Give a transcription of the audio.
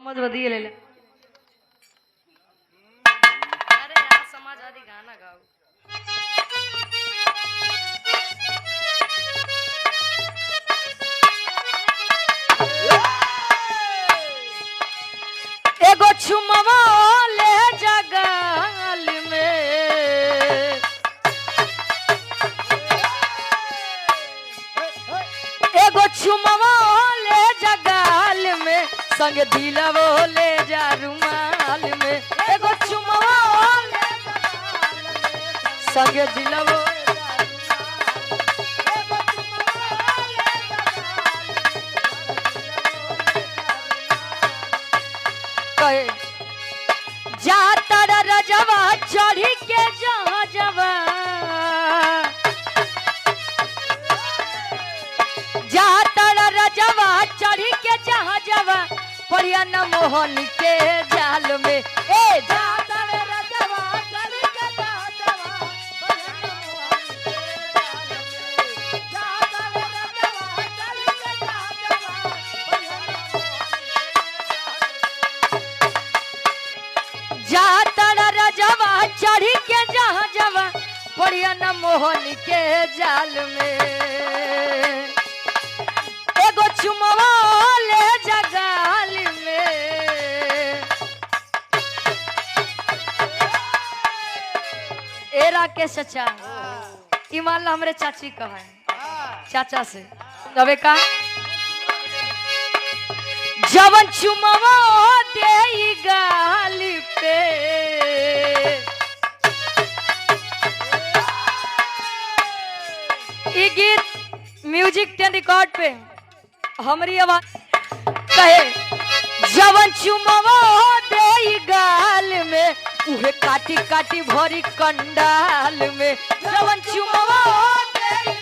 समझ बदिए ले ले। अरे यार समाज आदि गाना गाओ। एगो छुमवा ले जगाल में, एगो छुमवा ले जगाल में, संग दिलवो ले जा रुमाल में। एगो छुमवा ले जगाल में, संग दिलवो कहे जा तारा रजवा चढ़ी के जहाँ जवा, जा तारा रजवा चढ़ी के जहाँ जवा, पढ़िया न मोहन के जाल में। ए जा तारा रजवा चढ़ी के जहाँ जवा, पढ़िया न मोहन के जाल में। जा तारा रजवा चढ़ी के जहाँ जवा, पढ़िया न जा तारा रजवा चढ़ी के जहाँ जवा, पढ़िया न मोहन के जाल में। एगो चुमवा ले जगाल में, ए राकेश चाचा ईमान ला हमरे चाची कहा है चाचा से कबे का जवन चुमवा दे गाल पे, ये गीत म्यूजिक 10 रिकॉर्ड पे हमारी आवाज कहे जवन चुमवा दे गाल में, उहे काटी काटी भरी कंडाल में। जवन चुमवा दे